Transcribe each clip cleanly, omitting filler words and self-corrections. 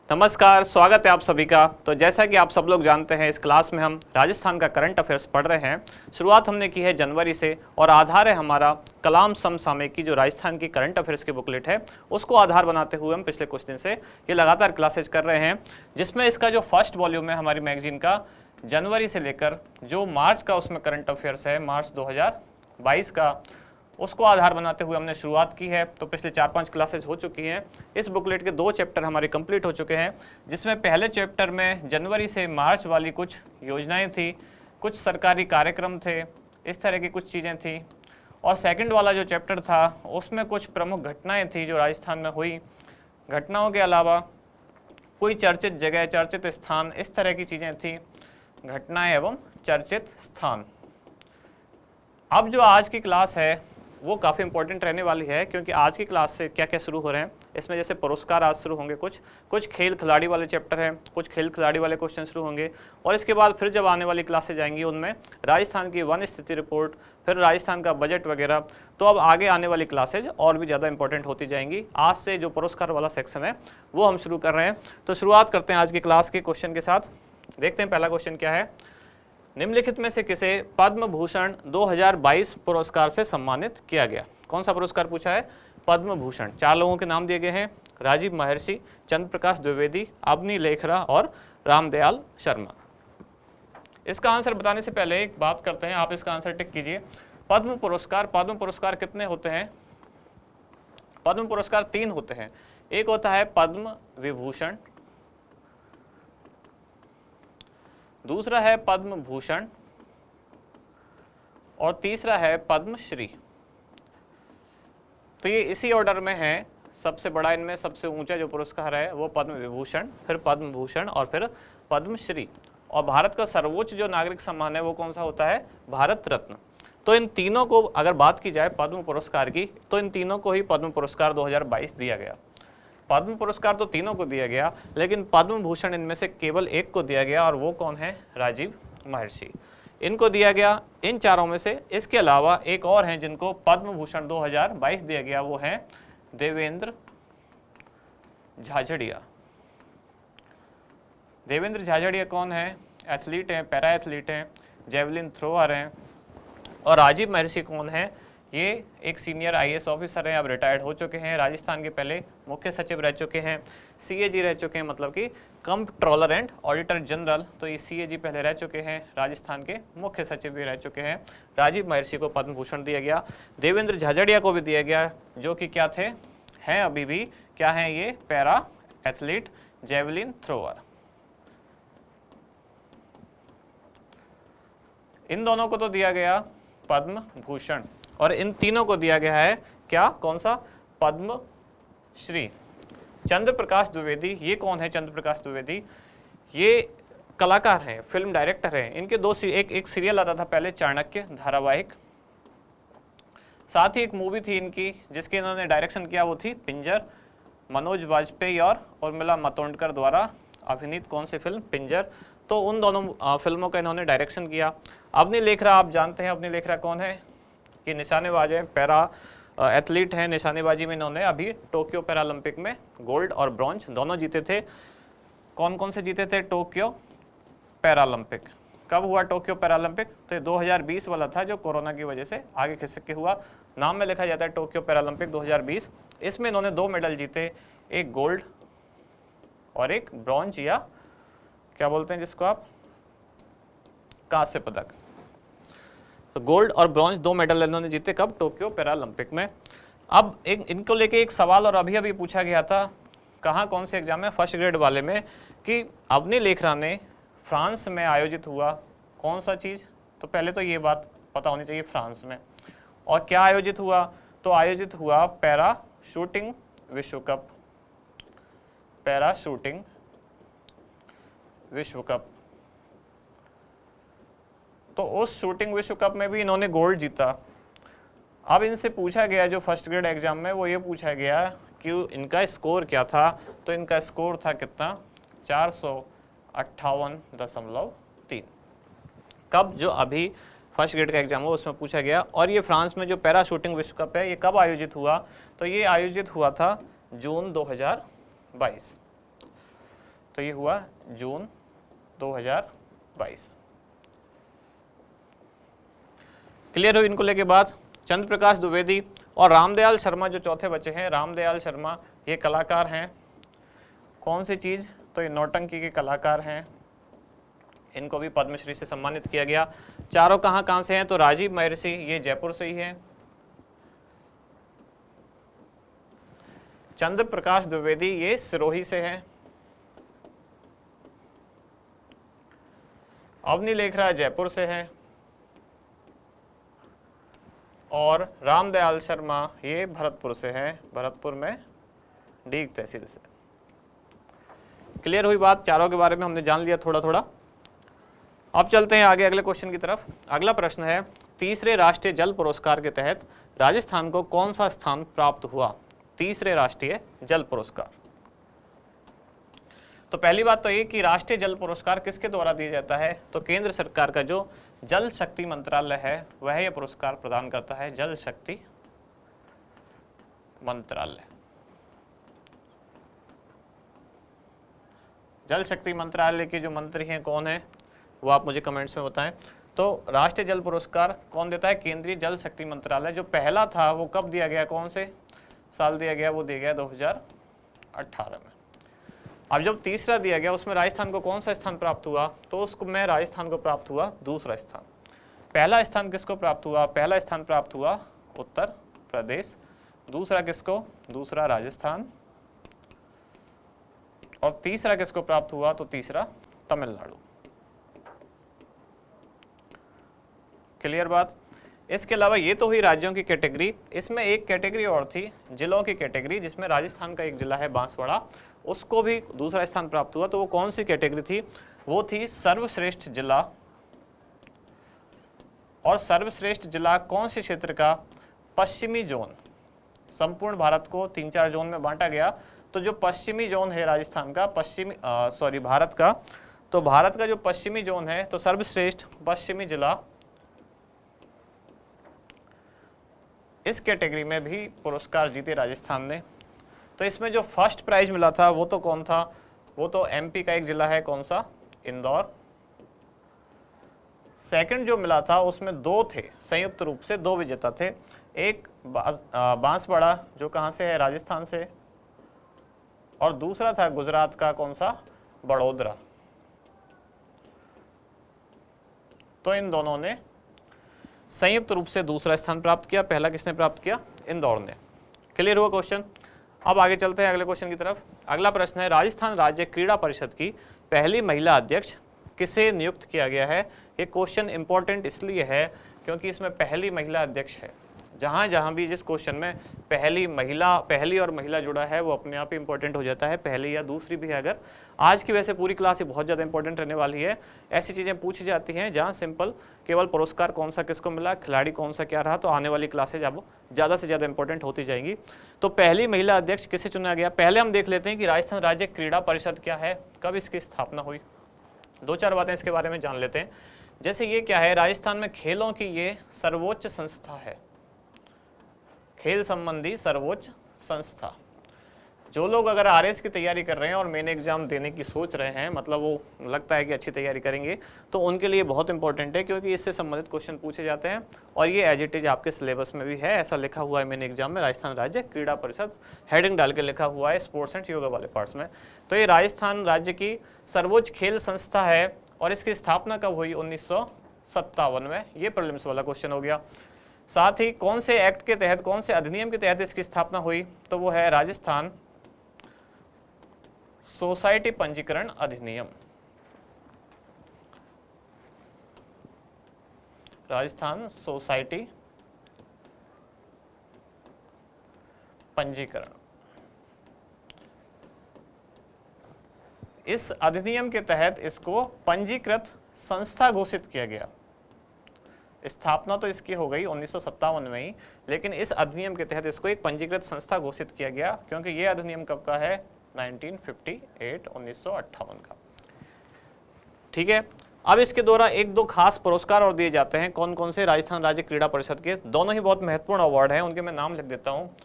नमस्कार, स्वागत है आप सभी का। तो जैसा कि आप सब लोग जानते हैं, इस क्लास में हम राजस्थान का करंट अफेयर्स पढ़ रहे हैं। शुरुआत हमने की है जनवरी से और आधार है हमारा कलाम समसामयिक की जो राजस्थान की करंट अफेयर्स की बुकलेट है, उसको आधार बनाते हुए हम पिछले कुछ दिन से ये लगातार क्लासेज कर रहे हैं, जिसमें इसका जो फर्स्ट वॉल्यूम है हमारी मैगजीन का, जनवरी से लेकर जो मार्च का उसमें करंट अफेयर्स है, मार्च 2022 का, उसको आधार बनाते हुए हमने शुरुआत की है। तो पिछले 4-5 क्लासेस हो चुकी हैं। इस बुकलेट के 2 चैप्टर हमारे कंप्लीट हो चुके हैं, जिसमें पहले चैप्टर में जनवरी से मार्च वाली कुछ योजनाएं थी, कुछ सरकारी कार्यक्रम थे, इस तरह की कुछ चीज़ें थी। और सेकंड वाला जो चैप्टर था उसमें कुछ प्रमुख घटनाएं थी जो राजस्थान में हुई। घटनाओं के अलावा कोई चर्चित जगह, चर्चित स्थान, इस तरह की चीज़ें थी, घटनाएं एवं चर्चित स्थान। अब जो आज की क्लास है वो काफ़ी इंपॉर्टेंट रहने वाली है, क्योंकि आज की क्लास से क्या क्या शुरू हो रहे हैं इसमें, जैसे पुरस्कार आज शुरू होंगे, कुछ खेल खिलाड़ी वाले चैप्टर हैं, कुछ खेल खिलाड़ी वाले क्वेश्चन शुरू होंगे, और इसके बाद फिर जब आने वाली क्लासेज आएंगी उनमें राजस्थान की वन स्थिति रिपोर्ट, फिर राजस्थान का बजट वगैरह। तो अब आगे आने वाली क्लासेज और भी ज़्यादा इंपॉर्टेंट होती जाएंगी। आज से जो पुरस्कार वाला सेक्शन है वो हम शुरू कर रहे हैं। तो शुरुआत करते हैं आज की क्लास के क्वेश्चन के साथ। देखते हैं पहला क्वेश्चन क्या है। निम्नलिखित में से किसे पद्म भूषण 2022 पुरस्कार से सम्मानित किया गया? कौन सा पुरस्कार पूछा है? पद्म भूषण। 4 लोगों के नाम दिए गए हैं, राजीव महर्षि, चंद्र प्रकाश द्विवेदी, अवनी लेखरा और रामदयाल शर्मा। इसका आंसर बताने से पहले एक बात करते हैं, आप इसका आंसर टिक कीजिए। पद्म पुरस्कार कितने होते हैं? पद्म पुरस्कार 3 होते हैं। एक होता है पद्म विभूषण, दूसरा है पद्म भूषण और तीसरा है पद्मश्री। तो ये इसी ऑर्डर में है। सबसे बड़ा इनमें सबसे ऊंचा जो पुरस्कार है वो पद्म विभूषण, फिर पद्म भूषण और फिर पद्मश्री। और भारत का सर्वोच्च जो नागरिक सम्मान है वो कौन सा होता है? भारत रत्न। तो इन तीनों को अगर बात की जाए पद्म पुरस्कार की, तो इन तीनों को ही पद्म पुरस्कार 2022 दिया गया। पद्म पुरस्कार तो तीनों को दिया गया, लेकिन पद्म भूषण इनमें से केवल एक को दिया गया, और वो कौन है? राजीव महर्षि। इनको दिया गया इन चारों में से। इसके अलावा एक और हैं जिनको पद्म भूषण 2022 दिया गया, वो हैं देवेंद्र झाझड़िया। देवेंद्र झाझड़िया कौन है? एथलीट हैं, पैरा एथलीट हैं, जेवलिन थ्रोअर हैं। और राजीव महर्षि कौन है? ये एक सीनियर IAS ऑफिसर हैं, अब रिटायर्ड हो चुके हैं, राजस्थान के पहले मुख्य सचिव रह चुके हैं, CAG रह चुके हैं, मतलब कि कंप्ट्रोलर एंड ऑडिटर जनरल। तो ये CAG पहले रह चुके हैं, राजस्थान के मुख्य सचिव भी रह चुके हैं। राजीव महर्षि को पद्म भूषण दिया गया। देवेंद्र झाझड़िया को भी दिया गया, जो कि क्या थे? हैं अभी भी, क्या हैं ये? Para athlete, javelin thrower. इन दोनों को तो दिया गया पद्म भूषण, और इन तीनों को दिया गया है क्या? कौन सा? पद्म श्री। चंद्र प्रकाश द्विवेदी, ये कौन है? चंद्र प्रकाश द्विवेदी ये कलाकार हैं, फिल्म डायरेक्टर हैं। इनके एक सीरियल आता था पहले, चाणक्य धारावाहिक, साथ ही एक मूवी थी इनकी जिसके इन्होंने डायरेक्शन किया, वो थी पिंजर। मनोज वाजपेयी और उर्मिला मातोंडकर द्वारा अभिनीत कौन सी फिल्म? पिंजर। तो उन दोनों फिल्मों का इन्होंने डायरेक्शन किया। अवनी लेखरा, आप जानते हैं अवनी लेखरा कौन है? कि निशानेबाज है, पैरा एथलीट हैं। निशानेबाजी में इन्होंने अभी टोक्यो पैरालंपिक में गोल्ड और ब्रॉन्ज दोनों जीते थे। कौन कौन से जीते थे? Tokyo Paralympic. कब हुआ टोक्यो पैरालंपिक? तो 2020 वाला था, जो कोरोना की वजह से आगे खिसक के हुआ। नाम में लिखा जाता है टोक्यो पैरालंपिक 2020। इसमें इन्होंने 2 मेडल जीते, एक गोल्ड और एक ब्रॉन्ज, या क्या बोलते हैं जिसको आप? कांस्य पदक। तो गोल्ड और ब्रॉन्ज 2 मेडल इन्होंने जीते। कब? टोक्यो पैरालंपिक में। अब इनको लेके एक सवाल और अभी पूछा गया था, कहाँ, कौन से एग्जाम में? फर्स्ट ग्रेड वाले में, कि अवनी लेखरा ने फ्रांस में आयोजित हुआ कौन सा चीज़? तो पहले तो ये बात पता होनी चाहिए, फ्रांस में। और क्या आयोजित हुआ? तो आयोजित हुआ पैरा शूटिंग विश्व कप। पैरा शूटिंग विश्व कप। तो उस शूटिंग विश्व कप में भी इन्होंने गोल्ड जीता। अब इनसे पूछा गया, जो फर्स्ट ग्रेड एग्जाम में, वो ये पूछा गया कि इनका स्कोर क्या था? तो इनका स्कोर था कितना? 458.3। कब? जो अभी फर्स्ट ग्रेड का एग्जाम हुआ उसमें पूछा गया। और ये फ्रांस में जो पैरा शूटिंग विश्व कप है, ये कब आयोजित हुआ? तो ये आयोजित हुआ था जून 2022। तो ये हुआ जून 2022। क्लियर हुई इनको लेके बात। चंद्र प्रकाश द्विवेदी और रामदयाल शर्मा जो चौथे बचे हैं, रामदयाल शर्मा ये कलाकार हैं। कौन सी चीज़? तो ये नौटंकी के कलाकार हैं। इनको भी पद्मश्री से सम्मानित किया गया। चारों कहाँ से हैं? तो राजीव महर्षि ये जयपुर से ही हैं। चंद्र प्रकाश द्विवेदी ये सिरोही से हैं। अवनी लेखरा जयपुर से है। और रामदयाल शर्मा ये भरतपुर से है, भरतपुर में डीग तहसील से। क्लियर हुई बात। चारों के बारे में हमने जान लिया थोड़ा थोड़ा। अब चलते हैं आगे अगले क्वेश्चन की तरफ। अगला प्रश्न है, तीसरे राष्ट्रीय जल पुरस्कार के तहत राजस्थान को कौन सा स्थान प्राप्त हुआ? तीसरे राष्ट्रीय जल पुरस्कार। तो पहली बात तो ये कि राष्ट्रीय जल पुरस्कार किसके द्वारा दिया जाता है? तो केंद्र सरकार का जो जल शक्ति मंत्रालय है वह यह पुरस्कार प्रदान करता है। जल शक्ति मंत्रालय। जल शक्ति मंत्रालय के जो मंत्री हैं कौन है वो आप मुझे कमेंट्स में बताएं। तो राष्ट्रीय जल पुरस्कार कौन देता है? केंद्रीय जल शक्ति मंत्रालय। जो पहला था वो कब दिया गया, कौन से साल दिया गया? वो दिया गया 2018 में। अब जब तीसरा दिया गया उसमें राजस्थान को कौन सा स्थान प्राप्त हुआ? तो उसको में राजस्थान को प्राप्त हुआ दूसरा स्थान। पहला स्थान किसको प्राप्त हुआ? पहला स्थान प्राप्त हुआ उत्तर प्रदेश। दूसरा किसको? दूसरा राजस्थान। और तीसरा किसको प्राप्त हुआ? तो तीसरा तमिलनाडु। क्लियर बात। इसके अलावा ये तो हुई राज्यों की कैटेगरी। इसमें एक कैटेगरी और थी, जिलों की कैटेगरी, जिसमें राजस्थान का एक जिला है बांसवाड़ा, उसको भी दूसरा स्थान प्राप्त हुआ। तो वो कौन सी कैटेगरी थी? वो थी सर्वश्रेष्ठ जिला। और सर्वश्रेष्ठ जिला कौन से क्षेत्र का? पश्चिमी जोन। संपूर्ण भारत को 3-4 जोन में बांटा गया। तो जो पश्चिमी जोन है राजस्थान का, भारत का, तो भारत का जो पश्चिमी जोन है, तो सर्वश्रेष्ठ पश्चिमी जिला, इस कैटेगरी में भी पुरस्कार जीते राजस्थान ने। तो इसमें जो फर्स्ट प्राइज मिला था वो तो कौन था? वो तो एमपी का एक जिला है, कौन सा? इंदौर। सेकंड जो मिला था उसमें 2 थे, संयुक्त रूप से 2 विजेता थे। एक बांसवाड़ा जो कहाँ से है? राजस्थान से। और दूसरा था गुजरात का, कौन सा? बड़ोदरा। तो इन दोनों ने संयुक्त रूप से दूसरा स्थान प्राप्त किया। पहला किसने प्राप्त किया? इंदौर ने। क्लियर हुआ क्वेश्चन। अब आगे चलते हैं अगले क्वेश्चन की तरफ। अगला प्रश्न है, राजस्थान राज्य क्रीड़ा परिषद की पहली महिला अध्यक्ष किसे नियुक्त किया गया है? ये क्वेश्चन इंपॉर्टेंट इसलिए है क्योंकि इसमें पहली महिला अध्यक्ष है। जहाँ भी जिस क्वेश्चन में पहली और महिला जुड़ा है वो अपने आप ही इंपॉर्टेंट हो जाता है, पहली या दूसरी भी है। अगर आज की वैसे पूरी क्लास ही बहुत ज़्यादा इंपॉर्टेंट रहने वाली है। ऐसी चीज़ें पूछी जाती हैं जहाँ सिंपल केवल पुरस्कार कौन सा किसको मिला, खिलाड़ी कौन सा क्या रहा, तो आने वाली क्लासेज अब ज़्यादा से ज़्यादा इंपॉर्टेंट होती जाएंगी। तो पहली महिला अध्यक्ष किसे चुना गया? पहले हम देख लेते हैं कि राजस्थान राज्य क्रीड़ा परिषद क्या है, कब इसकी स्थापना हुई। 2-4 बातें इसके बारे में जान लेते हैं। जैसे ये क्या है, राजस्थान में खेलों की ये सर्वोच्च संस्था है, खेल संबंधी सर्वोच्च संस्था। जो लोग अगर आरएस की तैयारी कर रहे हैं और मेन एग्जाम देने की सोच रहे हैं, मतलब वो लगता है कि अच्छी तैयारी करेंगे, तो उनके लिए बहुत इंपॉर्टेंट है क्योंकि इससे संबंधित क्वेश्चन पूछे जाते हैं और ये एज इट इज आपके सिलेबस में भी है। ऐसा लिखा हुआ है मेन एग्जाम में, राजस्थान राज्य क्रीड़ा परिषद हेडिंग डाल के लिखा हुआ है स्पोर्ट्स एंड योगा वाले पार्ट्स में। तो ये राजस्थान राज्य की सर्वोच्च खेल संस्था है और इसकी स्थापना कब हुई? 1957 में। ये प्रीलिम्स वाला क्वेश्चन हो गया। साथ ही कौन से एक्ट के तहत, कौन से अधिनियम के तहत इसकी स्थापना हुई? तो वो है राजस्थान सोसाइटी पंजीकरण अधिनियम। राजस्थान सोसाइटी पंजीकरण। इस अधिनियम के तहत इसको पंजीकृत संस्था घोषित किया गया। स्थापना तो इसकी हो गई 1957 में ही, लेकिन इस अधिनियम के तहत इसको एक पंजीकृत संस्था घोषित किया गया क्योंकि यह अधिनियम कब का है? 1958 का। ठीक है। अब इसके द्वारा 1-2 खास पुरस्कार और दिए जाते हैं। कौन कौन से? राजस्थान राज्य क्रीड़ा परिषद के दोनों ही बहुत महत्वपूर्ण अवार्ड हैं, उनके मैं नाम लिख देता हूँ।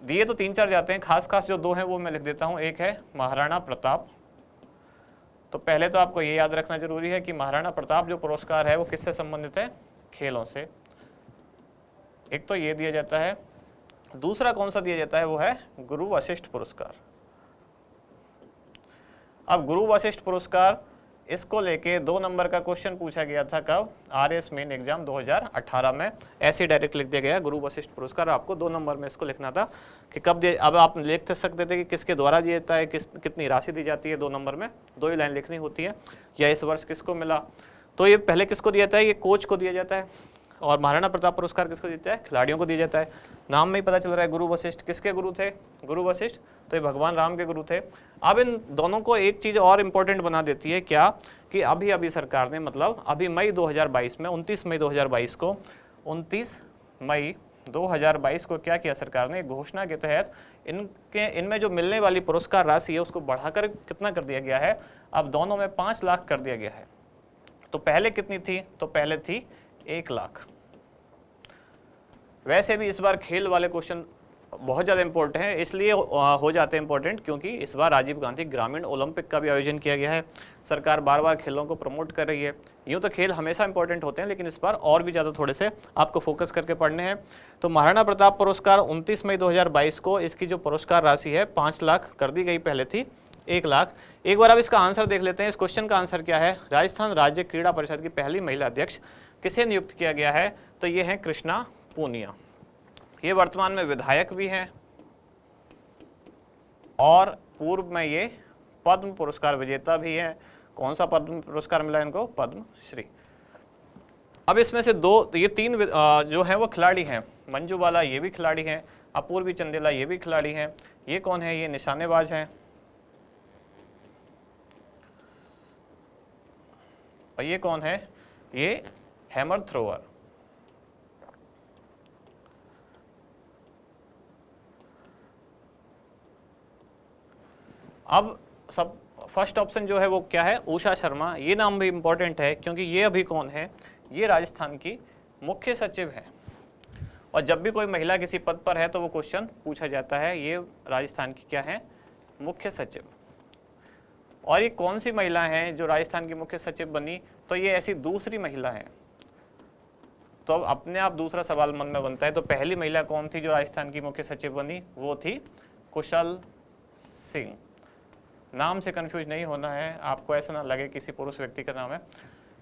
दिए तो 3-4 जाते हैं, खास जो 2 हैं वो मैं लिख देता हूँ। एक है महाराणा प्रताप तो पहले तो आपको ये याद रखना जरूरी है कि महाराणा प्रताप जो पुरस्कार है वो किससे संबंधित है, खेलों से। एक तो ये दिया जाता है, दूसरा कौन सा दिया जाता है वो है गुरु वशिष्ठ पुरस्कार। अब गुरु वशिष्ठ पुरस्कार, इसको लेके 2 नंबर का क्वेश्चन पूछा गया था कब, आरएस मेन एग्जाम 2018 में। ऐसे डायरेक्ट लिख दिया गया गुरु वशिष्ठ पुरस्कार, आपको 2 नंबर में इसको लिखना था कि कब दिए। अब आप लिख सकते थे कि किसके द्वारा दिया जाता है, कितनी राशि दी जाती है, 2 नंबर में 2 ही लाइन लिखनी होती है, या इस वर्ष किसको मिला। तो ये पहले किसको दिया जाता है, ये कोच को दिया जाता है, और महाराणा प्रताप पुरस्कार किसको दिया जाता है, खिलाड़ियों को दिया जाता है। नाम में ही पता चल रहा है गुरु वशिष्ठ किसके गुरु थे, गुरु वशिष्ठ, तो ये भगवान राम के गुरु थे। अब इन दोनों को एक चीज़ और इम्पोर्टेंट बना देती है, क्या कि अभी अभी सरकार ने, मतलब अभी मई 2022 में 29 मई 2022 को 29 मई 2022 को क्या किया सरकार ने, घोषणा के तहत इनमें जो मिलने वाली पुरस्कार राशि है उसको बढ़ाकर कितना कर दिया गया है, अब दोनों में 5 लाख कर दिया गया है। तो पहले कितनी थी, तो पहले थी 1 लाख। वैसे भी इस बार खेल वाले क्वेश्चन बहुत ज़्यादा इंपॉर्टेंट है, इसलिए हो जाते हैं इंपॉर्टेंट क्योंकि इस बार राजीव गांधी ग्रामीण ओलंपिक का भी आयोजन किया गया है। सरकार बार बार खेलों को प्रमोट कर रही है। यूँ तो खेल हमेशा इंपॉर्टेंट होते हैं, लेकिन इस बार और भी ज़्यादा थोड़े से आपको फोकस करके पढ़ने हैं। तो महाराणा प्रताप पुरस्कार 29 मई 2022 को इसकी जो पुरस्कार राशि है 5 लाख कर दी गई, पहले थी 1 लाख। एक बार अब इसका आंसर देख लेते हैं। इस क्वेश्चन का आंसर क्या है, राजस्थान राज्य क्रीड़ा परिषद की पहली महिला अध्यक्ष किसे नियुक्त किया गया है, तो ये है कृष्णा पूनिया। ये वर्तमान में विधायक भी हैं और पूर्व में ये पद्म पुरस्कार विजेता भी हैं। कौन सा पद्म पुरस्कार मिला इनको, पद्म श्री। अब इसमें से ये 3 जो है वो खिलाड़ी हैं। मंजू बाला ये भी खिलाड़ी हैं, अपूर्वी चंदेला ये भी खिलाड़ी हैं। ये कौन है, ये निशानेबाज हैं, और ये कौन है, ये हैमर थ्रोअर। अब सब फर्स्ट ऑप्शन जो है वो क्या है, उषा शर्मा। ये नाम भी इम्पोर्टेंट है क्योंकि ये अभी कौन है, ये राजस्थान की मुख्य सचिव है, और जब भी कोई महिला किसी पद पर है तो वो क्वेश्चन पूछा जाता है, ये राजस्थान की क्या है, मुख्य सचिव। और ये कौन सी महिला है जो राजस्थान की मुख्य सचिव बनी, तो ये ऐसी दूसरी महिला है। तो अब अपने आप दूसरा सवाल मन में बनता है, तो पहली महिला कौन थी जो राजस्थान की मुख्य सचिव बनी, वो थी कुशल सिंह। नाम से कंफ्यूज नहीं होना है, आपको ऐसा ना लगे किसी पुरुष व्यक्ति का नाम है।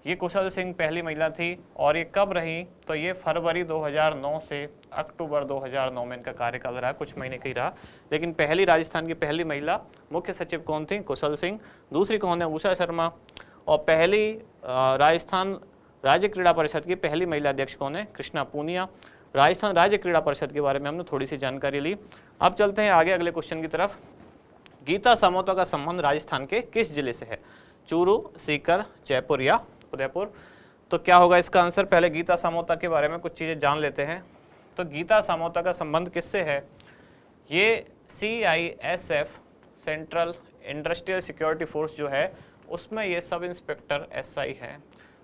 ये कुशल सिंह पहली महिला थी, और ये कब रही, तो ये फरवरी 2009 से अक्टूबर 2009 में इनका कार्यकाल रहा, कुछ महीने का ही रहा। लेकिन पहली राजस्थान की पहली महिला मुख्य सचिव कौन थी, कुशल सिंह। दूसरी कौन है, उषा शर्मा। और पहली राजस्थान राज्य क्रीड़ा परिषद की पहली महिला अध्यक्ष कौन है, कृष्णा पूनिया। राजस्थान राज्य क्रीड़ा परिषद के बारे में हमने थोड़ी सी जानकारी ली। अब चलते हैं आगे अगले क्वेश्चन की तरफ। गीता समोता का संबंध राजस्थान के किस जिले से है, चूरू, सीकर, जयपुर या उदयपुर। तो क्या होगा इसका आंसर, पहले गीता समोता के बारे में कुछ चीज़ें जान लेते हैं। तो गीता समोता का संबंध किससे है, ये CISF central industrial security force जो है उसमें ये सब इंस्पेक्टर SI है।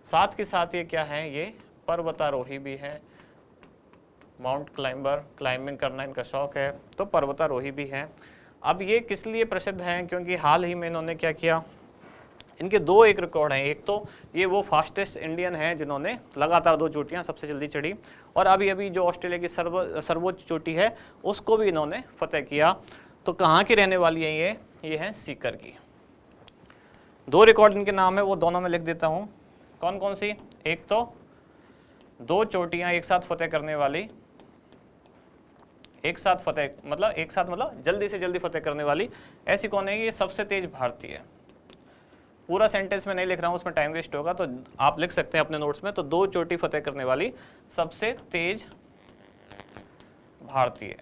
साथ के साथ ये क्या है, ये पर्वतारोही भी है, माउंट क्लाइंबर, क्लाइंबिंग करना इनका शौक है, तो पर्वतारोही भी है। अब ये किस लिए प्रसिद्ध हैं, क्योंकि हाल ही में इन्होंने क्या किया, इनके 2 एक रिकॉर्ड हैं। एक तो ये वो फास्टेस्ट इंडियन हैं जिन्होंने लगातार 2 चोटियां सबसे जल्दी चढ़ी, और अभी अभी जो ऑस्ट्रेलिया की सर्वोच्च चोटी है उसको भी इन्होंने फतेह किया। तो कहाँ की रहने वाली है ये है सीकर की। 2 रिकॉर्ड इनके नाम है, वो दोनों में लिख देता हूँ। कौन कौन सी, एक तो 2 चोटियाँ एक साथ फतेह करने वाली, एक साथ मतलब जल्दी से जल्दी फतेह करने वाली, ऐसी कौन है, ये सबसे तेज भारतीय। पूरा सेंटेंस में नहीं लिख रहा हूँ, उसमें टाइम वेस्ट होगा, तो आप लिख सकते हैं अपने नोट्स में। तो 2 चोटी फतेह करने वाली सबसे तेज भारतीय।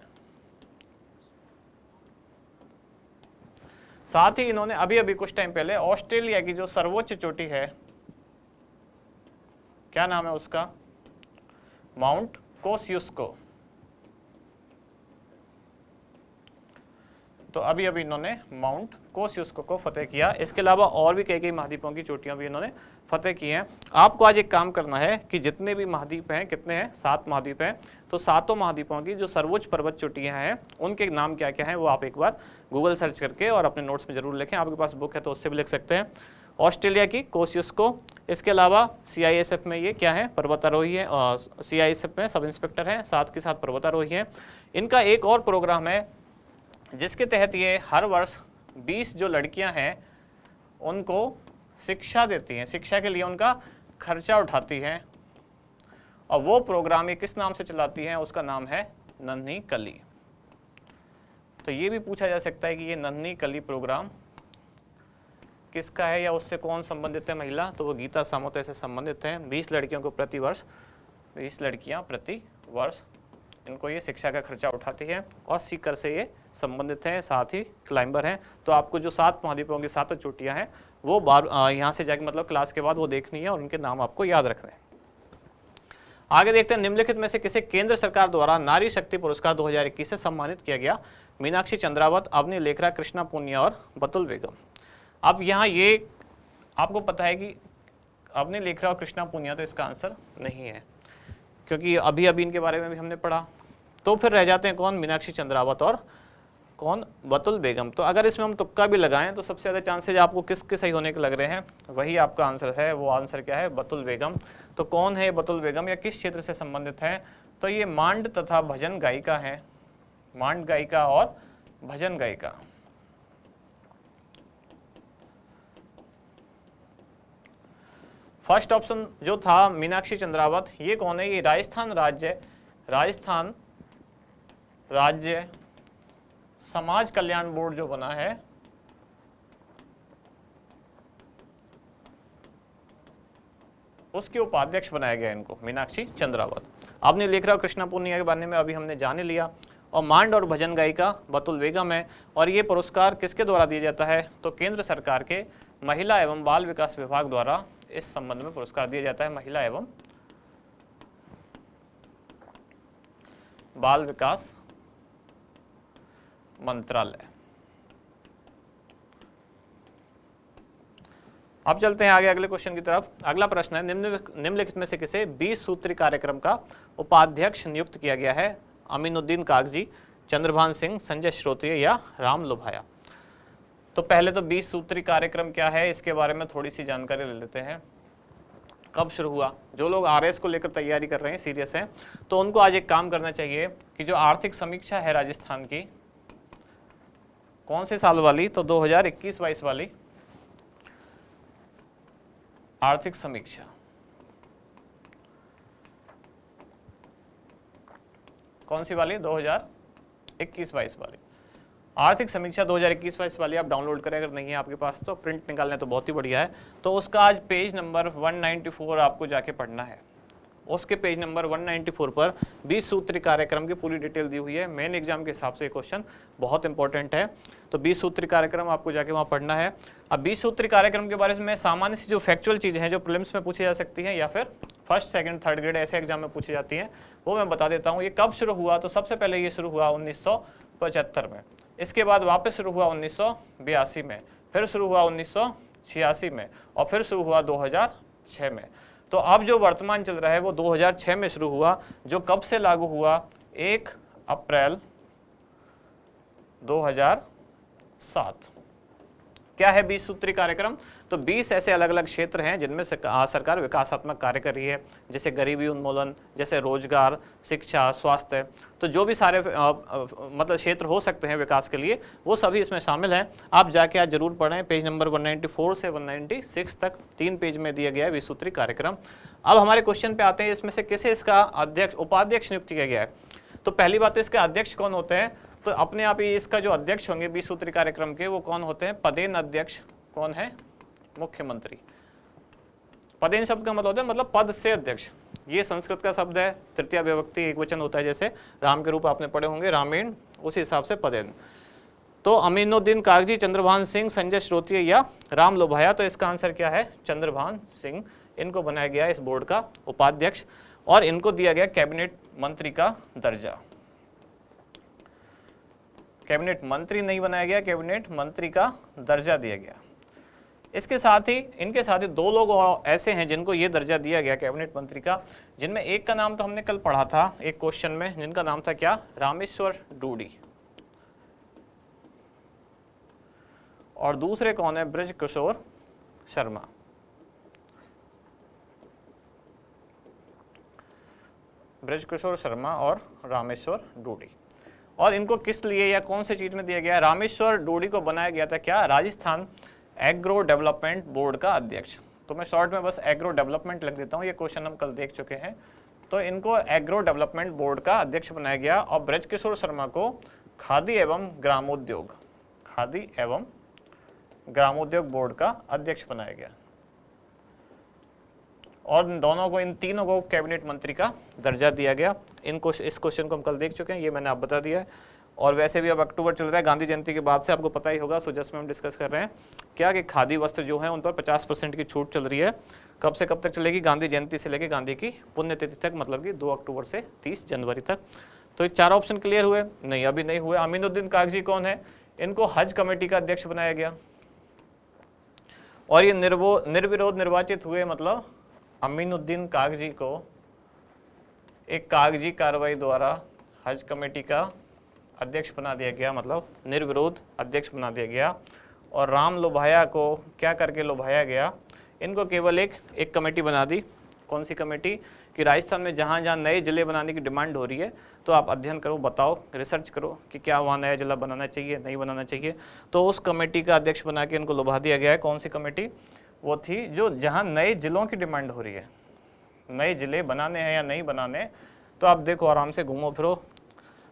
साथ ही इन्होंने अभी अभी कुछ टाइम पहले ऑस्ट्रेलिया की जो सर्वोच्च चोटी है, क्या नाम है उसका, माउंट कोसियुस्को, तो अभी अभी इन्होंने माउंट कोसियुस्को को फतेह किया। इसके अलावा और भी कई महाद्वीपों की चोटियां भी इन्होंने फतेह की हैं। आपको आज एक काम करना है कि जितने भी महाद्वीप हैं, कितने हैं, 7 महाद्वीप हैं, तो 7 महाद्वीपों की जो सर्वोच्च पर्वत चोटियां हैं उनके नाम क्या क्या हैं वो आप एक बार गूगल सर्च करके और अपने नोट्स में जरूर लिखें। आपके पास बुक है तो उससे भी लिख सकते हैं। ऑस्ट्रेलिया की कोसियुस्को। इसके अलावा CISF में ये क्या है, पर्वतारोही है, CISF में सब इंस्पेक्टर हैं, साथ के साथ पर्वतारोही हैं। इनका एक और प्रोग्राम है जिसके तहत ये हर वर्ष 20 जो लड़कियां हैं उनको शिक्षा देती हैं, शिक्षा के लिए उनका खर्चा उठाती हैं, और वो प्रोग्राम ये किस नाम से चलाती हैं, उसका नाम है नन्ही कली। तो ये भी पूछा जा सकता है कि ये नन्ही कली प्रोग्राम किसका है या उससे कौन संबंधित है महिला, तो वो गीता सामोते से संबंधित है। 20 लड़कियों को प्रति वर्ष, 20 लड़कियां प्रति वर्ष इनको ये शिक्षा का खर्चा उठाती हैं और सीकर से ये संबंधित हैं, साथ ही क्लाइंबर हैं। तो आपको जो 7 महाद्वीपों की 7 चोटियां हैं वो बार यहाँ से जाके मतलब क्लास के बाद वो देखनी है और उनके नाम आपको याद रखने हैं। आगे देखते हैं, निम्नलिखित में से किसे केंद्र सरकार द्वारा नारी शक्ति पुरस्कार 2021 से सम्मानित किया गया? मीनाक्षी चंद्रावत, अवनी लेखरा, कृष्णा पुनिया और बतुल बेगम। अब यहाँ ये आपको पता है कि अवनी लेखरा और कृष्णा पुनिया, तो इसका आंसर नहीं है क्योंकि अभी अभी इनके बारे में भी हमने पढ़ा। तो फिर रह जाते हैं कौन? मीनाक्षी चंद्रावत और कौन? बतुल बेगम। तो अगर इसमें हम तुक्का भी लगाएं तो सबसे ज़्यादा चांसेज आपको किसके सही होने के लग रहे हैं? वही आपका आंसर है, वो आंसर क्या है? बतुल बेगम। तो कौन है बतुल बेगम या किस क्षेत्र से संबंधित है? तो ये मांड तथा भजन गायिका है, मांड गायिका और भजन गायिका। फर्स्ट ऑप्शन जो था मीनाक्षी चंद्रावत, ये कौन है? ये राजस्थान राज्य समाज कल्याण बोर्ड जो बना है उसके उपाध्यक्ष बनाया गया इनको, मीनाक्षी चंद्रावत। आपने लेख रहा कृष्णा पुनिया के बारे में अभी हमने जान ही लिया। और मांड और भजन गायिका बतुल बेगम है। और ये पुरस्कार किसके द्वारा दिया जाता है? तो केंद्र सरकार के महिला एवं बाल विकास विभाग द्वारा इस संबंध में पुरस्कार दिया जाता है, महिला एवं बाल विकास मंत्रालय। अब चलते हैं आगे अगले क्वेश्चन की तरफ। अगला प्रश्न है, निम्नलिखित में से किसे 20 सूत्री कार्यक्रम का उपाध्यक्ष नियुक्त किया गया है? अमीनुद्दीन कागजी, चंद्रभान सिंह, संजय श्रोत्रिय या राम लोभाया। तो पहले तो 20 सूत्री कार्यक्रम क्या है इसके बारे में थोड़ी सी जानकारी ले लेते हैं। कब शुरू हुआ? जो लोग RS को लेकर तैयारी कर रहे हैं, सीरियस हैं, तो उनको आज एक काम करना चाहिए कि जो आर्थिक समीक्षा है राजस्थान की, कौन से साल वाली? तो 2021-22 वाली आर्थिक समीक्षा। कौन सी वाली? 2021-22 वाली आर्थिक समीक्षा 2021-22 वाली आप डाउनलोड करें, अगर नहीं है आपके पास तो प्रिंट निकालने तो बहुत ही बढ़िया है। तो उसका आज पेज नंबर 194 आपको जाके पढ़ना है। उसके पेज नंबर 194 पर 20 सूत्री कार्यक्रम की पूरी डिटेल दी हुई है। मेन एग्जाम के हिसाब से ये क्वेश्चन बहुत इंपॉर्टेंट है। तो 20 सूत्री कार्यक्रम आपको जाके वहाँ पढ़ना है। अब 20 सूत्री कार्यक्रम के बारे में सामान्य सी जो फैक्चुअल चीज़ें हैं जो प्रीलिम्स में पूछी जा सकती हैं या फिर फर्स्ट, सेकंड, थर्ड ग्रेड ऐसे एग्जाम में पूछी जाती हैं, वो मैं बता देता हूँ। ये कब शुरू हुआ? तो सबसे पहले ये शुरू हुआ 1975 में, इसके बाद वापस शुरू हुआ 1982 में, फिर शुरू हुआ 1986 में और फिर शुरू हुआ 2006 में। तो अब जो वर्तमान चल रहा है वो 2006 में शुरू हुआ, जो कब से लागू हुआ? 1 अप्रैल 2007। क्या है 20 सूत्री कार्यक्रम? तो 20 ऐसे अलग अलग क्षेत्र हैं जिनमें सरकार विकासात्मक कार्य कर रही है, जैसे गरीबी उन्मूलन, जैसे रोजगार, शिक्षा, स्वास्थ्य। तो जो भी सारे मतलब क्षेत्र हो सकते हैं विकास के लिए, वो सभी इसमें शामिल हैं। आप जाके आज जरूर पढ़ें। पेज नंबर 194 से 196 तक 3 पेज में दिया गया है 20 सूत्री कार्यक्रम। अब हमारे क्वेश्चन पे आते हैं, इसमें से किसे इसका अध्यक्ष, उपाध्यक्ष नियुक्त किया गया है? तो पहली बात तो इसके अध्यक्ष कौन होते हैं? तो अपने आप ही इसका जो अध्यक्ष होंगे 20 सूत्री कार्यक्रम के, वो कौन होते हैं? पदेन अध्यक्ष। कौन है? मुख्यमंत्री। पदेन शब्द का मतलब होता है मतलब पद से अध्यक्ष। ये संस्कृत का शब्द है, तृतीय विभक्ति एक वचन होता है, जैसे राम के रूप आपने पढ़े होंगे रामेण, उसी हिसाब से पदेन। तो अमीनुद्दीन कागजी, चंद्रभान सिंह, संजय श्रोत्रिय या राम लोभाया। तो इसका आंसर क्या है? चंद्रभान सिंह। इनको बनाया गया इस बोर्ड का उपाध्यक्ष और इनको दिया गया कैबिनेट मंत्री का दर्जा। कैबिनेट मंत्री नहीं बनाया गया, कैबिनेट मंत्री का दर्जा दिया गया। इसके साथ ही इनके साथ ही 2 लोग और ऐसे हैं जिनको ये दर्जा दिया गया कैबिनेट मंत्री का, जिनमें एक का नाम तो हमने कल पढ़ा था एक क्वेश्चन में, जिनका नाम था क्या? रामेश्वर डूडी। और दूसरे कौन है? ब्रज किशोर शर्मा। ब्रजकिशोर शर्मा और रामेश्वर डूडी। और इनको किस लिए या कौन से चीज में दिया गया? रामेश्वर डूडी को बनाया गया था क्या? राजस्थान एग्रो डेवलपमेंट बोर्ड का अध्यक्ष। तो मैं शॉर्ट में बस एग्रो डेवलपमेंट लिख देता हूँ, ये क्वेश्चन हम कल देख चुके हैं। तो इनको एग्रो डेवलपमेंट बोर्ड का अध्यक्ष बनाया गया और ब्रजकिशोर शर्मा को खादी एवं ग्रामोद्योग, खादी एवं ग्रामोद्योग बोर्ड का अध्यक्ष बनाया गया। और दोनों को, इन तीनों को कैबिनेट मंत्री का दर्जा दिया गया। इस क्वेश्चन को हम कल देख चुके हैं, ये मैंने आप बता दिया है। और वैसे भी अब अक्टूबर चल रहा है, गांधी जयंती के बाद से आपको पता ही होगा, सो जस्ट में हम डिस्कस कर रहे हैं क्या कि खादी वस्त्र जो है उन पर 50% की छूट चल रही है। कब से कब तक चलेगी? गांधी जयंती से लेकर गांधी की पुण्यतिथि तक, मतलब कि 2 अक्टूबर से 30 जनवरी तक। तो ये 4 ऑप्शन क्लियर हुए? नहीं, अभी नहीं हुए। अमीनुद्दीन कागजी कौन है? इनको हज कमेटी का अध्यक्ष बनाया गया और ये निर्विरोध निर्वाचित हुए। मतलब अमीनुद्दीन कागजी को एक कागजी कार्रवाई द्वारा हज कमेटी का अध्यक्ष बना दिया गया, मतलब निर्विरोध अध्यक्ष बना दिया गया। और राम लोभाया को क्या करके लोभाया गया? इनको केवल एक कमेटी बना दी। कौन सी कमेटी? कि राजस्थान में जहाँ जहाँ नए ज़िले बनाने की डिमांड हो रही है तो आप अध्ययन करो, बताओ, रिसर्च करो कि क्या वहाँ नया ज़िला बनाना चाहिए, नहीं बनाना चाहिए। तो उस कमेटी का अध्यक्ष बना के इनको लुभा दिया गया है। कौन सी कमेटी? वो थी जो जहाँ नए ज़िलों की डिमांड हो रही है, नए ज़िले बनाने हैं या नहीं बनाने। तो आप देखो, आराम से घूमो फिरो,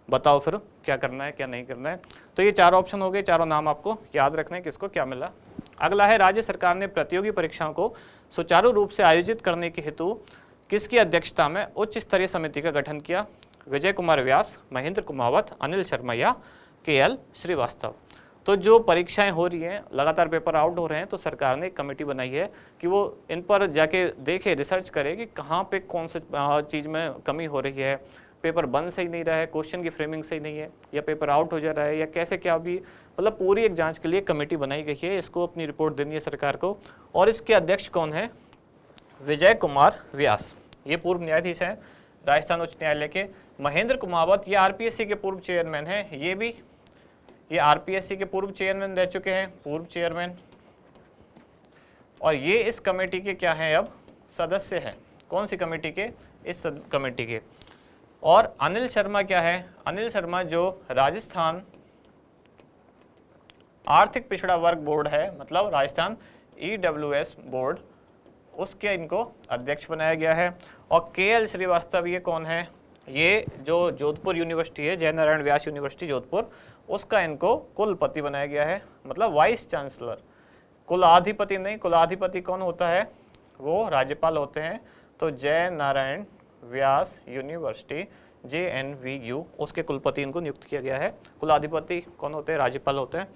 बताओ फिर क्या करना है क्या नहीं करना है। तो ये 4 ऑप्शन हो गए, चारों नाम आपको याद रखने हैं किसको क्या मिला। अगला है, राज्य सरकार ने प्रतियोगी परीक्षाओं को सुचारू रूप से आयोजित करने के हेतु किसकी अध्यक्षता में उच्च स्तरीय समिति का गठन किया? विजय कुमार व्यास, महेंद्र कुमावत, अनिल शर्मा या KL श्रीवास्तव। तो जो परीक्षाएं हो रही हैं, लगातार पेपर आउट हो रहे हैं, तो सरकार ने एक कमेटी बनाई है कि वो इन पर जाके देखे, रिसर्च करे कि कहाँ पे कौन से चीज़ में कमी हो रही है, पेपर बन सही नहीं रहा है, क्वेश्चन की फ्रेमिंग सही नहीं है, या पेपर आउट हो जा रहा है, या कैसे क्या भी, मतलब पूरी एक जांच के लिए कमेटी बनाई गई है। इसको अपनी रिपोर्ट देनी है सरकार को। और इसके अध्यक्ष कौन है? विजय कुमार व्यास, ये पूर्व न्यायाधीश हैं राजस्थान उच्च न्यायालय के। महेंद्र कुमावत ये RPSC के पूर्व चेयरमैन हैं, ये RPSC के पूर्व चेयरमैन रह चुके हैं, पूर्व चेयरमैन। और ये इस कमेटी के क्या हैं? अब सदस्य हैं। कौन सी कमेटी के? इस कमेटी के। और अनिल शर्मा क्या है? अनिल शर्मा जो राजस्थान आर्थिक पिछड़ा वर्ग बोर्ड है, मतलब राजस्थान EWS बोर्ड, उसके इनको अध्यक्ष बनाया गया है। और KL श्रीवास्तव ये कौन है? ये जो जोधपुर यूनिवर्सिटी है, जय नारायण व्यास यूनिवर्सिटी जोधपुर, उसका इनको कुलपति बनाया गया है, मतलब वाइस चांसलर। कुलाधिपति नहीं, कुलाधिपति कौन होता है? वो राज्यपाल होते हैं। तो जय नारायण व्यास यूनिवर्सिटी JNVU, उसके कुलपति इनको नियुक्त किया गया है। कुलाधिपति कौन होते हैं? राज्यपाल होते हैं।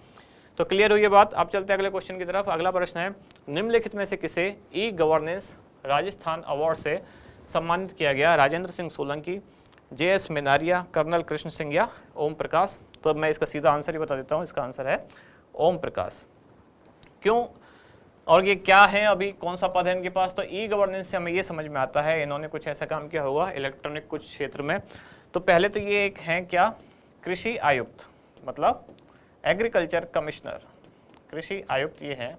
तो क्लियर हुई ये बात। आप चलते हैं अगले क्वेश्चन की तरफ। अगला प्रश्न है, निम्नलिखित में से किसे E-गवर्नेंस राजस्थान अवार्ड से सम्मानित किया गया? राजेंद्र सिंह सोलंकी, JS मेनारिया, कर्नल कृष्ण सिंह या ओम प्रकाश? तो मैं इसका सीधा आंसर ही बता देता हूँ, इसका आंसर है ओम प्रकाश। क्यों और ये क्या है, अभी कौन सा पद है इनके पास? तो E-गवर्नेंस से हमें ये समझ में आता है इन्होंने कुछ ऐसा काम किया होगा इलेक्ट्रॉनिक कुछ क्षेत्र में। तो पहले तो ये एक हैं क्या? कृषि आयुक्त, मतलब एग्रीकल्चर कमिश्नर, कृषि आयुक्त ये हैं।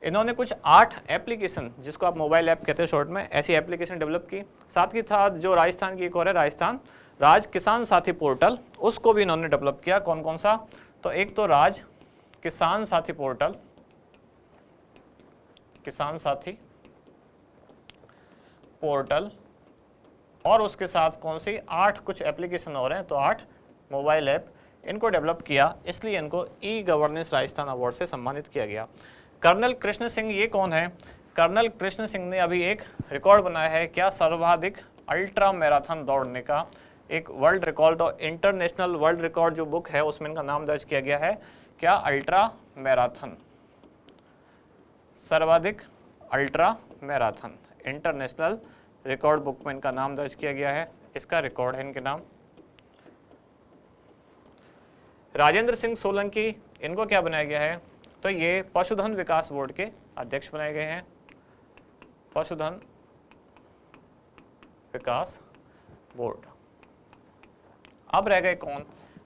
इन्होंने कुछ 8 एप्लीकेशन, जिसको आप मोबाइल ऐप कहते हैं शॉर्ट में, ऐसी एप्लीकेशन डेवलप की। साथ ही साथ जो राजस्थान की एक और है, राजस्थान राज किसान साथी पोर्टल, उसको भी इन्होंने डेवलप किया। कौन कौन सा? तो एक तो राज किसान साथी पोर्टल, किसान साथी पोर्टल, और उसके साथ कौन सी 8 कुछ एप्लीकेशन और हैं, तो 8 मोबाइल ऐप इनको डेवलप किया, इसलिए इनको E-गवर्नेंस राजस्थान अवार्ड से सम्मानित किया गया। कर्नल कृष्ण सिंह ये कौन है? कर्नल कृष्ण सिंह ने अभी एक रिकॉर्ड बनाया है क्या? सर्वाधिक अल्ट्रा मैराथन दौड़ने का एक वर्ल्ड रिकॉर्ड, और इंटरनेशनल वर्ल्ड रिकॉर्ड जो बुक है उसमें इनका नाम दर्ज किया गया है क्या? अल्ट्रा मैराथन, सर्वाधिक ultra marathon international record book में इनका नाम दर्ज किया गया है। इसका रिकॉर्ड है इनके नाम। राजेंद्र सिंह सोलंकी, इनको क्या बनाया गया है? तो ये पशुधन विकास बोर्ड के अध्यक्ष बनाए गए हैं, पशुधन विकास बोर्ड। अब रह गए कौन?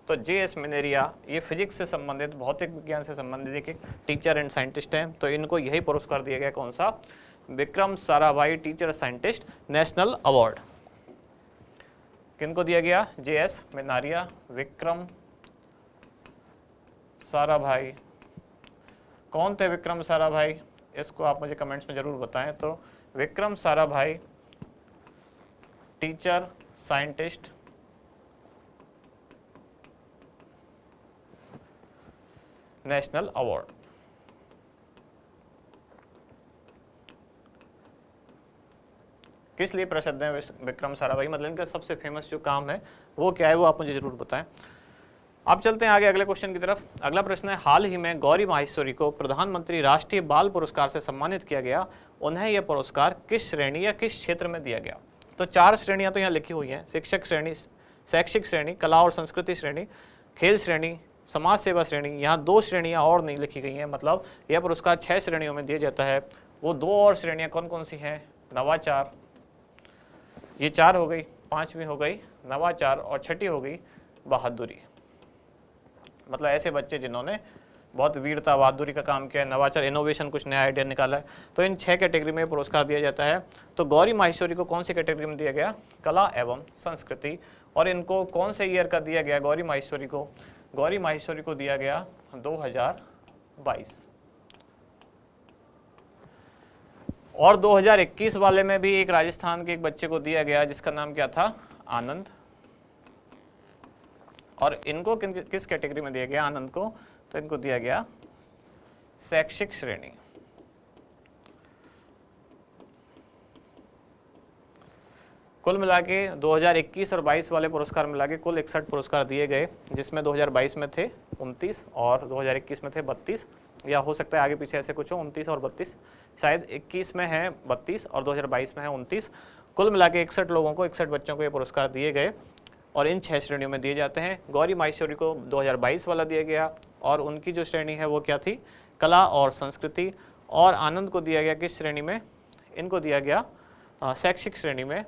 तो JS मिनेरिया ये फिजिक्स से संबंधित, भौतिक विज्ञान से संबंधित एक टीचर एंड साइंटिस्ट हैं, तो इनको यही पुरस्कार दिया गया, कौन सा, Vikram Sarabhai teacher scientist national award. किनको दिया गया, JS मिनारिया, विक्रम साराभाई। कौन थे विक्रम साराभाई, इसको आप मुझे कमेंट्स में जरूर बताएं। तो Vikram Sarabhai teacher scientist national award. किस लिए प्रसिद्ध है विक्रम साराभाई, मतलब इनका सबसे फेमस जो काम है वो क्या है, वो आप मुझे जरूर बताएं। अब चलते हैं आगे अगले क्वेश्चन की तरफ। अगला प्रश्न है, हाल ही में गौरी माहेश्वरी को प्रधानमंत्री राष्ट्रीय बाल पुरस्कार से सम्मानित किया गया, उन्हें यह पुरस्कार किस श्रेणी या किस क्षेत्र में दिया गया। तो 4 श्रेणियां तो यहाँ लिखी हुई हैं, शिक्षक श्रेणी, शैक्षिक श्रेणी, कला और संस्कृति श्रेणी, खेल श्रेणी, समाज सेवा श्रेणी। यहाँ 2 श्रेणियां और नहीं लिखी गई हैं, मतलब यह पुरस्कार 6 श्रेणियों में दिया जाता है। वो 2 और श्रेणियां कौन कौन सी हैं, नवाचार, ये 4 हो गई, 5वीं हो गई नवाचार, और 6ठी हो गई बहादुरी। मतलब ऐसे बच्चे जिन्होंने बहुत वीरता बहादुरी का काम किया है, नवाचार इनोवेशन, कुछ नया आइडिया निकाला है, तो इन 6 कैटेगरी में पुरस्कार दिया जाता है। तो गौरी माहेश्वरी को कौन सी कैटेगरी में दिया गया, कला एवं संस्कृति। और इनको कौन से ईयर का दिया गया, गौरी माहेश्वरी को, गौरी माहेश्वरी को दिया गया 2022। और 2021 वाले में भी एक राजस्थान के एक बच्चे को दिया गया जिसका नाम क्या था, आनंद। और इनको किस कैटेगरी में दिया गया, आनंद को, तो इनको दिया गया शैक्षिक श्रेणी। कुल मिला के 2021 और 22 वाले पुरस्कार मिला के कुल 61 पुरस्कार दिए गए, जिसमें 2022 में थे 29 और 2021 में थे 32, या हो सकता है आगे पीछे ऐसे कुछ हो, 29 और 32, शायद 21 में है 32 और 2022 में है 29। कुल मिला के 61 लोगों को, 61 बच्चों को ये पुरस्कार दिए गए और इन 6 श्रेणियों में दिए जाते हैं। गौरी माहेश्वरी को 2022 वाला दिया गया और उनकी जो श्रेणी है वो क्या थी, कला और संस्कृति। और आनंद को दिया गया किस श्रेणी में, इनको दिया गया शैक्षिक श्रेणी में,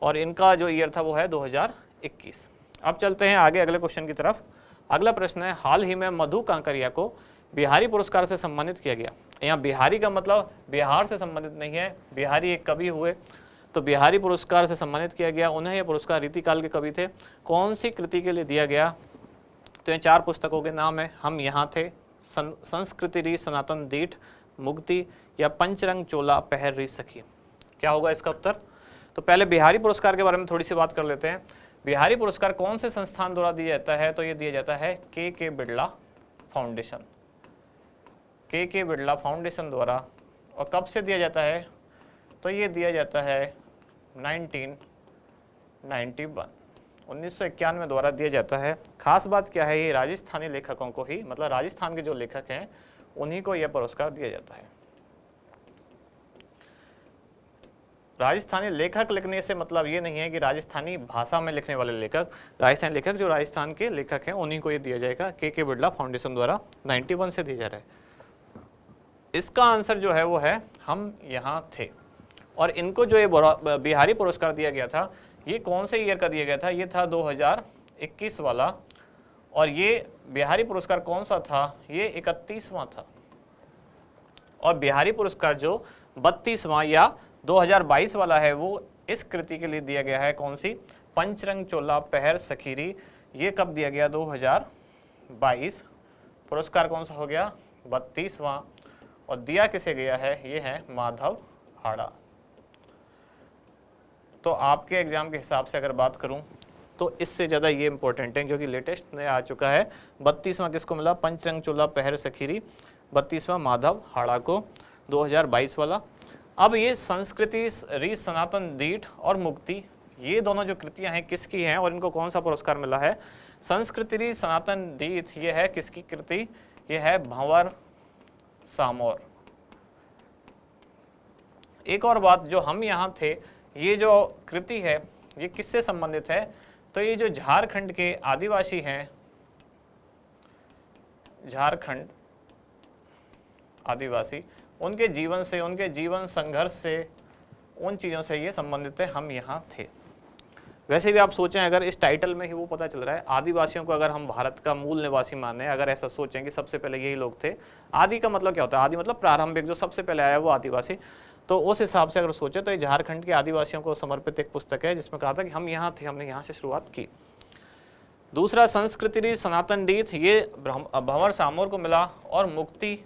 और इनका जो ईयर था वो है 2021। अब चलते हैं आगे अगले क्वेश्चन की तरफ। अगला प्रश्न है, हाल ही में मधु कांकरिया को बिहारी पुरस्कार से सम्मानित किया गया। यहाँ बिहारी का मतलब बिहार से संबंधित नहीं है, बिहारी एक कवि हुए, तो बिहारी पुरस्कार से सम्मानित किया गया। उन्हें यह पुरस्कार रीतिकाल के कवि थे, कौन सी कृति के लिए दिया गया, तो ये 4 पुस्तकों के नाम है, हम यहाँ थे, संस्कृति री सनातन दीठ, मुक्ति, या पंचरंग चोला पहर री सखी। क्या होगा इसका उत्तर। तो पहले बिहारी पुरस्कार के बारे में थोड़ी सी बात कर लेते हैं। बिहारी पुरस्कार कौन से संस्थान द्वारा दिया जाता है, तो ये दिया जाता है के बिड़ला फाउंडेशन, के बिड़ला फाउंडेशन द्वारा। और कब से दिया जाता है, तो ये दिया जाता है 1991 द्वारा दिया जाता है। खास बात क्या है, ये राजस्थानी लेखकों को ही, मतलब राजस्थान के जो लेखक हैं उन्हीं को यह पुरस्कार दिया जाता है। राजस्थानी लेखक लिखने से मतलब ये नहीं है कि राजस्थानी भाषा में लिखने वाले लेखक, राजस्थानी लेखक जो राजस्थान के लेखक हैं उन्हीं को ये दिया जाएगा, के बिड़ला फाउंडेशन द्वारा 91 से दिया जा रहा है। इसका आंसर जो है वो है हम यहाँ थे। और इनको जो ये बिहारी पुरस्कार दिया गया था, ये कौन से ईयर का दिया गया था, ये था 2021 वाला। और ये बिहारी पुरस्कार कौन सा था, ये 31वां था। और बिहारी पुरस्कार जो 32वां या 2022 वाला है वो इस कृति के लिए दिया गया है, कौन सी, पंचरंग चोला पहर सखीरी। ये कब दिया गया, 2022। पुरस्कार कौन सा हो गया, 32वां। और दिया किसे गया है, ये है माधव हाड़ा। तो आपके एग्जाम के हिसाब से अगर बात करूं तो इससे ज़्यादा ये इंपॉर्टेंट है, क्योंकि लेटेस्ट नया आ चुका है। 32वां किसको मिला, पंचरंग चोला पहर सखीरी, 32वां माधव हाड़ा को, 2022 वाला। अब ये संस्कृति री सनातन दीठ और मुक्ति, ये दोनों जो कृतियां हैं किसकी हैं और इनको कौन सा पुरस्कार मिला है। संस्कृति री सनातन दीठ ये है किसकी कृति, ये है भंवर सामोर। एक और बात, जो हम यहाँ थे, ये जो कृति है ये किससे संबंधित है, तो ये जो झारखंड के आदिवासी हैं, झारखंड आदिवासी, उनके जीवन से, उनके जीवन संघर्ष से, उन चीज़ों से ये संबंधित है, हम यहाँ थे। वैसे भी आप सोचें, अगर इस टाइटल में ही वो पता चल रहा है, आदिवासियों को अगर हम भारत का मूल निवासी माने, अगर ऐसा सोचें कि सबसे पहले यही लोग थे, आदि का मतलब क्या होता है, आदि मतलब प्रारंभिक, जो सबसे पहले आया वो आदिवासी, तो उस हिसाब से अगर सोचे तो ये झारखंड के आदिवासियों को समर्पित एक पुस्तक है जिसमें कहा था कि हम यहाँ थे, हमने यहाँ से शुरुआत की। दूसरा, संस्कृति सनातन डीथ, ये भंवर सामोर को मिला। और मुक्ति,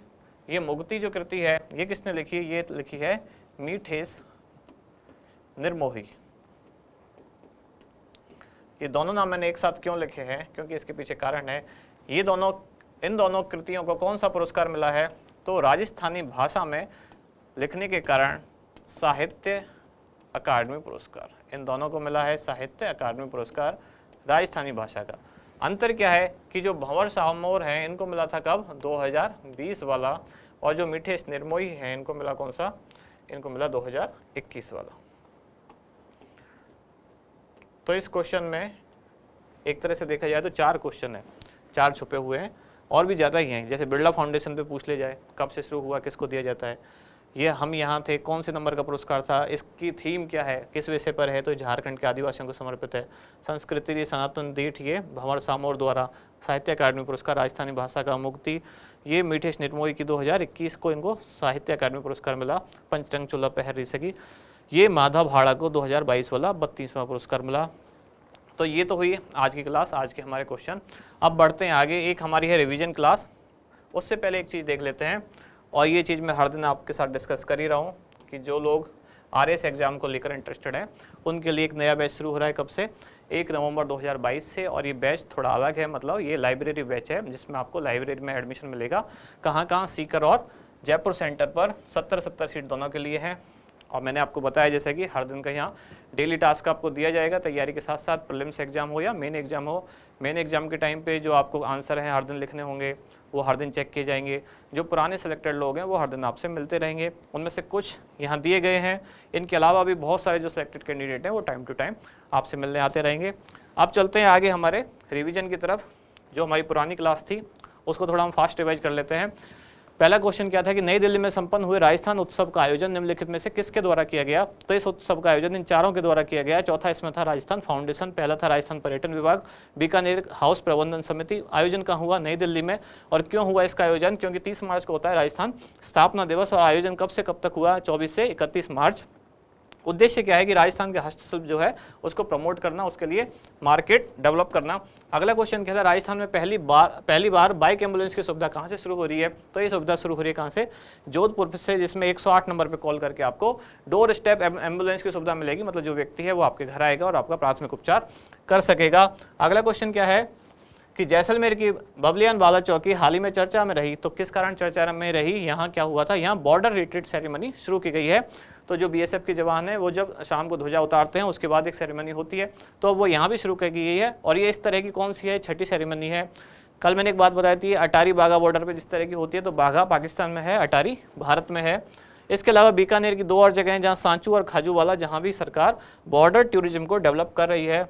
ये मुक्ति जो कृति है ये किसने लिखी है, ये लिखी है मीठेश निर्मोही। ये दोनों नाम मैंने एक साथ क्यों लिखे हैं, क्योंकि इसके पीछे कारण है। ये दोनों, इन दोनों कृतियों को कौन सा पुरस्कार मिला है, तो राजस्थानी भाषा में लिखने के कारण साहित्य अकादमी पुरस्कार, इन दोनों को मिला है साहित्य अकादमी पुरस्कार राजस्थानी भाषा का। अंतर क्या है कि जो भंवर सामोर हैं इनको मिला था कब, 2020 वाला, और जो मीठेश निर्मोही हैं इनको मिला कौन सा, इनको मिला 2021 वाला। तो इस क्वेश्चन में एक तरह से देखा जाए तो 4 क्वेश्चन है, 4 छुपे हुए हैं, और भी ज़्यादा ही हैं। जैसे बिरला फाउंडेशन पे पूछ ले जाए, कब से शुरू हुआ, किसको दिया जाता है, ये हम यहाँ थे, कौन से नंबर का पुरस्कार था, इसकी थीम क्या है, किस विषय पर है, तो झारखंड के आदिवासियों को समर्पित है। संस्कृति सनातन डीठ, ये भंवर सामोर द्वारा साहित्य अकादमी पुरस्कार राजस्थानी भाषा का। मुक्ति, ये मीठेश निर्मोही की 2021 को इनको साहित्य अकादमी पुरस्कार मिला। पंचरंग चोला पहर रही सकी, ये माधव हाड़ा को 2022 वाला 32वां पुरस्कार मिला। तो ये तो हुई आज की क्लास, आज के हमारे क्वेश्चन। अब बढ़ते हैं आगे, एक हमारी है रिवीजन क्लास। उससे पहले एक चीज़ देख लेते हैं, और ये चीज़ मैं हर दिन आपके साथ डिस्कस कर ही रहा हूँ कि जो लोग RS एग्ज़ाम को लेकर इंटरेस्टेड हैं उनके लिए एक नया बैच शुरू हो रहा है। कब से, 1 नवंबर 2022 से। और ये बैच थोड़ा अलग है, मतलब ये लाइब्रेरी बैच है जिसमें आपको लाइब्रेरी में एडमिशन मिलेगा। कहाँ, सीकर और जयपुर सेंटर पर 70 सीट दोनों के लिए है। और मैंने आपको बताया जैसे कि हर दिन का यहाँ डेली टास्क आपको दिया जाएगा तैयारी के साथ साथ, प्रीलिम्स एग्जाम हो या मेन एग्जाम हो। मेन एग्जाम के टाइम पे जो आपको आंसर हैं हर दिन लिखने होंगे, वो हर दिन चेक किए जाएंगे। जो पुराने सेलेक्टेड लोग हैं वो हर दिन आपसे मिलते रहेंगे, उनमें से कुछ यहाँ दिए गए हैं। इनके अलावा भी बहुत सारे जो सिलेक्टेड कैंडिडेट हैं वो टाइम टू टाइम आपसे मिलने आते रहेंगे। अब चलते हैं आगे हमारे रिविजन की तरफ। जो हमारी पुरानी क्लास थी उसको थोड़ा हम फास्ट रिवाइज कर लेते हैं। पहला क्वेश्चन क्या था कि नई दिल्ली में संपन्न हुए राजस्थान उत्सव का आयोजन निम्नलिखित में से किसके द्वारा किया गया, तो इस उत्सव का आयोजन इन चारों के द्वारा किया गया। चौथा इसमें था राजस्थान फाउंडेशन, पहला था राजस्थान पर्यटन विभाग, बीकानेर हाउस प्रबंधन समिति। आयोजन कहाँ हुआ, नई दिल्ली में। और क्यों हुआ इसका आयोजन, क्योंकि 30 मार्च को होता है राजस्थान स्थापना दिवस। और आयोजन कब से कब तक हुआ, 24 से 31 मार्च। उद्देश्य क्या है कि राजस्थान के हस्तशिल्प जो है उसको प्रमोट करना, उसके लिए मार्केट डेवलप करना। अगला क्वेश्चन क्या था, राजस्थान में पहली बार बाइक एम्बुलेंस की सुविधा कहाँ से शुरू हो रही है, तो ये सुविधा शुरू हो रही है कहाँ से, जोधपुर से, जिसमें 108 नंबर पे कॉल करके आपको डोर स्टेप एम्बुलेंस की सुविधा मिलेगी। मतलब जो व्यक्ति है वो आपके घर आएगा और आपका प्राथमिक उपचार कर सकेगा। अगला क्वेश्चन क्या है कि जैसलमेर की बबलियान वाला चौकी हाल ही में चर्चा में रही, तो किस कारण चर्चा में रही, यहाँ क्या हुआ था, यहाँ बॉर्डर रिट्रीट सेरेमनी शुरू की गई है। तो जो BSF के जवान हैं वो जब शाम को ध्वजा उतारते हैं उसके बाद एक सेरेमनी होती है, तो वो यहाँ भी शुरू की गई है। और ये इस तरह की कौन सी है, छठी सेरेमनी है। कल मैंने एक बात बताई थी, अटारी बाघा बॉर्डर पे जिस तरह की होती है, तो बाघा पाकिस्तान में है, अटारी भारत में है। इसके अलावा बीकानेर की 2 और जगह हैं जहाँ सांचू और खाजूवाला, जहाँ भी सरकार बॉर्डर टूरिज्म को डेवलप कर रही है।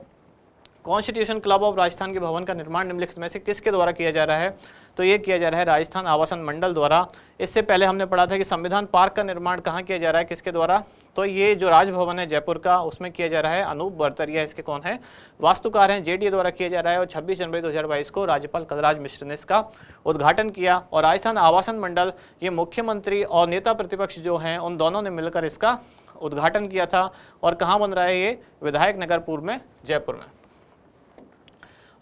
कॉन्स्टिट्यूशन क्लब ऑफ राजस्थान के भवन का निर्माण निम्नलिखित में से किसके द्वारा किया जा रहा है, तो ये किया जा रहा है राजस्थान आवासन मंडल द्वारा। इससे पहले हमने पढ़ा था कि संविधान पार्क का निर्माण कहाँ किया जा रहा है, किसके द्वारा, तो ये जो राजभवन है जयपुर का उसमें किया जा रहा है, अनूप बरतरिया इसके कौन है, वास्तुकार हैं, JDA द्वारा किया जा रहा है। और 26 जनवरी 2022 को राज्यपाल कलराज मिश्र ने इसका उद्घाटन किया। और राजस्थान आवासन मंडल, ये मुख्यमंत्री और नेता प्रतिपक्ष जो हैं उन दोनों ने मिलकर इसका उद्घाटन किया था। और कहाँ बन रहा है ये, विधायक नगर पूर्व में, जयपुर में।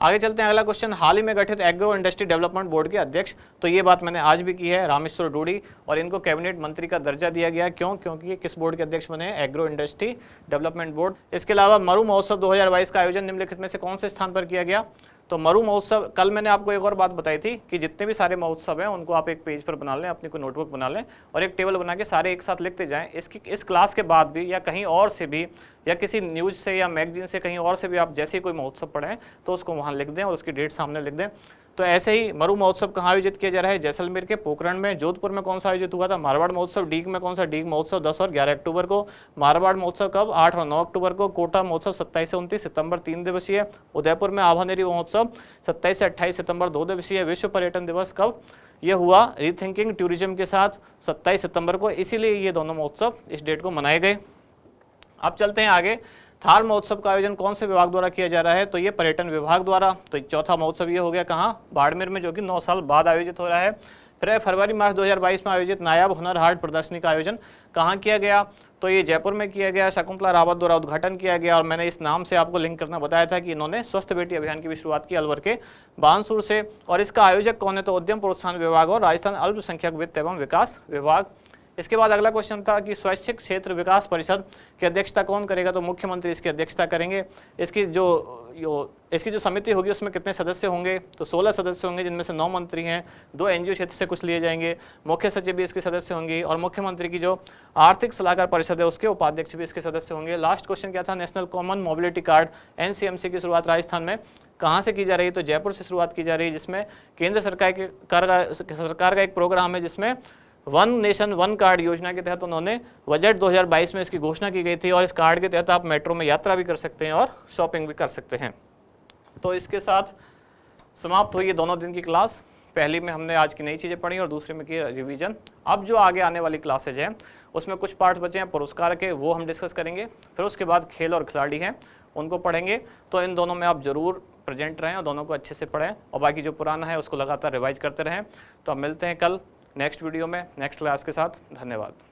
आगे चलते हैं, अगला क्वेश्चन, हाल ही में गठित एग्रो इंडस्ट्री डेवलपमेंट बोर्ड के अध्यक्ष, तो ये बात मैंने आज भी की है, रामेश्वर डूडी, और इनको कैबिनेट मंत्री का दर्जा दिया गया। क्यों, क्योंकि ये किस बोर्ड के अध्यक्ष बने, एग्रो इंडस्ट्री डेवलपमेंट बोर्ड। इसके अलावा मरु महोत्सव 2022 का आयोजन निम्नलिखित में से कौन से स्थान पर किया गया, तो मरु महोत्सव, कल मैंने आपको एक और बात बताई थी कि जितने भी सारे महोत्सव हैं उनको आप एक पेज पर बना लें, अपनी कोई नोटबुक बना लें और एक टेबल बना के सारे एक साथ लिखते जाएं। इस क्लास के बाद भी या कहीं और से भी या किसी न्यूज़ से या मैगजीन से कहीं और से भी आप जैसे ही कोई महोत्सव पढ़ें तो उसको वहाँ लिख दें और उसकी डेट सामने लिख दें। तो ऐसे ही मरु महोत्सव कहाँ आयोजित किया जा रहा है, जैसलमेर के पोखरण में। जोधपुर में कौन सा आयोजित हुआ था, मारवाड़ महोत्सव। डीग में कौन सा, डीग महोत्सव 10 और 11 अक्टूबर को। मारवाड़ महोत्सव कब, 8 और 9 अक्टूबर को। कोटा महोत्सव 27 से 29 सितंबर 3 दिवसीय। उदयपुर में आभानेरी महोत्सव 27 से 28 सितंबर 2 दिवसीय। विश्व पर्यटन दिवस कब, यह हुआ रीथिंकिंग टूरिज्म के साथ 27 सितंबर को, इसीलिए ये दोनों महोत्सव इस डेट को मनाए गए। अब चलते हैं आगे, थार महोत्सव का आयोजन कौन से विभाग द्वारा किया जा रहा है, तो ये पर्यटन विभाग द्वारा। तो चौथा महोत्सव ये हो गया कहाँ, बाड़मेर में, जो कि 9 साल बाद आयोजित हो रहा है। फिर फरवरी मार्च 2022 में आयोजित नायाब हुनर हाट प्रदर्शनी का आयोजन कहाँ किया गया, तो ये जयपुर में किया गया, शकुंतला रावत द्वारा उद्घाटन किया गया। और मैंने इस नाम से आपको लिंक करना बताया था कि इन्होंने स्वस्थ बेटी अभियान की भी शुरुआत की अलवर के बानसूर से। और इसका आयोजक कौन है, तो उद्यम प्रोत्साहन विभाग और राजस्थान अल्पसंख्यक वित्त एवं विकास विभाग। इसके बाद अगला क्वेश्चन था कि स्वैच्छिक क्षेत्र विकास परिषद की अध्यक्षता कौन करेगा, तो मुख्यमंत्री इसकी अध्यक्षता करेंगे। इसकी जो समिति होगी उसमें कितने सदस्य होंगे, तो 16 सदस्य होंगे, जिनमें से 9 मंत्री हैं, 2 एनजीओ क्षेत्र से कुछ लिए जाएंगे, मुख्य सचिव भी इसके सदस्य होंगे, और मुख्यमंत्री की जो आर्थिक सलाहकार परिषद है उसके उपाध्यक्ष भी इसके सदस्य होंगे। लास्ट क्वेश्चन क्या था, national common mobility card NCMC की शुरुआत राजस्थान में कहाँ से की जा रही है, तो जयपुर से शुरुआत की जा रही है, जिसमें केंद्र सरकार का एक प्रोग्राम है, जिसमें वन नेशन वन कार्ड योजना के तहत उन्होंने बजट 2022 में इसकी घोषणा की गई थी। और इस कार्ड के तहत आप मेट्रो में यात्रा भी कर सकते हैं और शॉपिंग भी कर सकते हैं। तो इसके साथ समाप्त हुई ये दोनों दिन की क्लास। पहली में हमने आज की नई चीज़ें पढ़ी और दूसरे में की रिवीजन। अब जो आगे आने वाली क्लासेज हैं उसमें कुछ पार्ट्स बचे हैं पुरस्कार के, वो हम डिस्कस करेंगे। फिर उसके बाद खेल और खिलाड़ी हैं उनको पढ़ेंगे। तो इन दोनों में आप जरूर प्रेजेंट रहें और दोनों को अच्छे से पढ़ें, और बाकी जो पुराना है उसको लगातार रिवाइज करते रहें। तो अब मिलते हैं कल नेक्स्ट वीडियो में नेक्स्ट क्लास के साथ। धन्यवाद।